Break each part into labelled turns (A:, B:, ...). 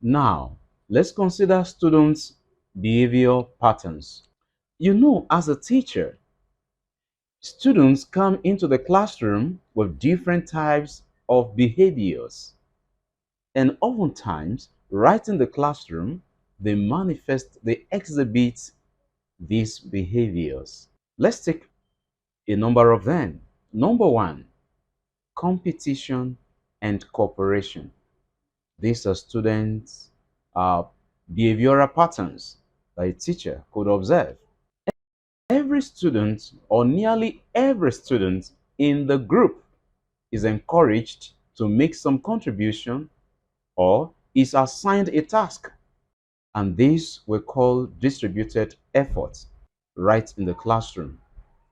A: Now, let's consider students' behavior patterns. You know, as a teacher, students come into the classroom with different types of behaviors. And oftentimes, right in the classroom, they exhibit these behaviors. Let's take a number of them. Number one, competition and cooperation. These are students' uh, behavioral patterns that a teacher could observe. Every student, or nearly every student in the group, is encouraged to make some contribution or is assigned a task. And this we call distributed effort right in the classroom.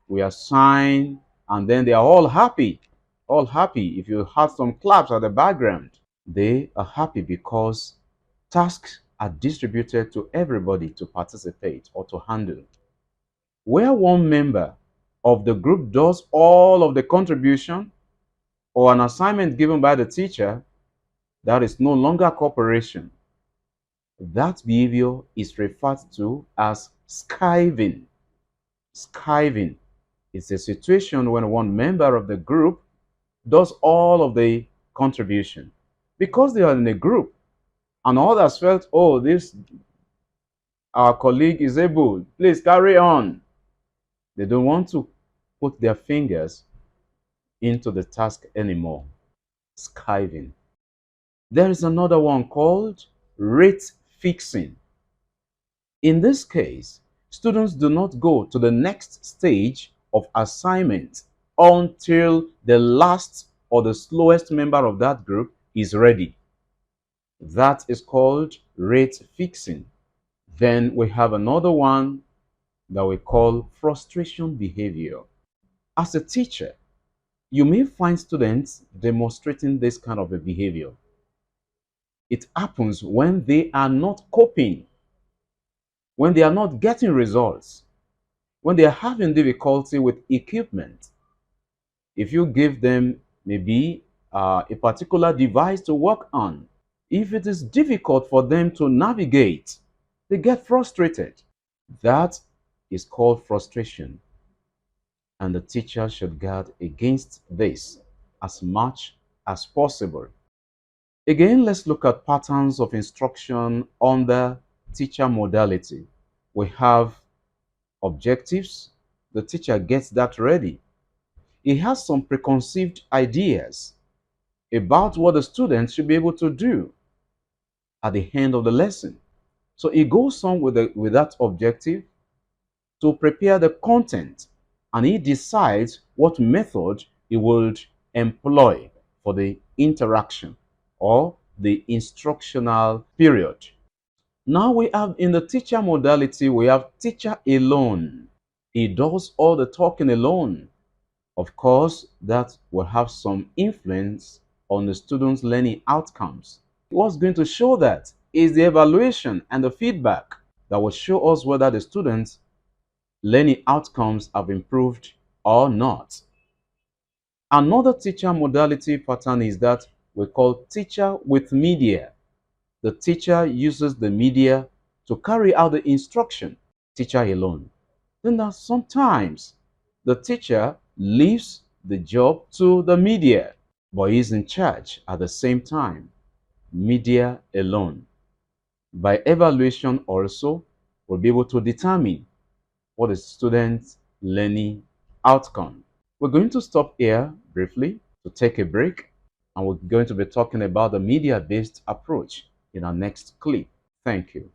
A: We assign, and then they are all happy. All happy. If you have some claps at the background, they are happy because tasks are distributed to everybody to participate or to handle. Where one member of the group does all of the contribution or an assignment given by the teacher, that is no longer cooperation. That behavior is referred to as skiving. Skiving is a situation when one member of the group does all of the contribution. Because they are in a group and others felt, oh, this our colleague is able, please carry on. They don't want to put their fingers into the task anymore. Skiving. There is another one called rate fixing. In this case, students do not go to the next stage of assignment until the last or the slowest member of that group is ready. That is called rate fixing. Then we have another one that we call frustration behavior. As a teacher, you may find students demonstrating this kind of a behavior. It happens when they are not coping, when they are not getting results, when they are having difficulty with equipment. If you give them maybe a particular device to work on, if it is difficult for them to navigate, they get frustrated. That is called frustration. And the teacher should guard against this as much as possible. Again, let's look at patterns of instruction under teacher modality. We have objectives. The teacher gets that ready. He has some preconceived ideas about what the students should be able to do at the end of the lesson. So he goes on with that objective to prepare the content, and he decides what method he would employ for the interaction or the instructional period. Now we have in the teacher modality, we have teacher alone. He does all the talking alone. Of course, that will have some influence on the students' learning outcomes. What's going to show that is the evaluation and the feedback that will show us whether the students' learning outcomes have improved or not. Another teacher modality pattern is that we call teacher with media. The teacher uses the media to carry out the instruction, teacher alone. Then there sometimes the teacher leaves the job to the media, but he's in charge at the same time, media alone. By evaluation also, we'll be able to determine what is students' learning outcome. We're going to stop here briefly to take a break, and we're going to be talking about the media-based approach in our next clip. Thank you.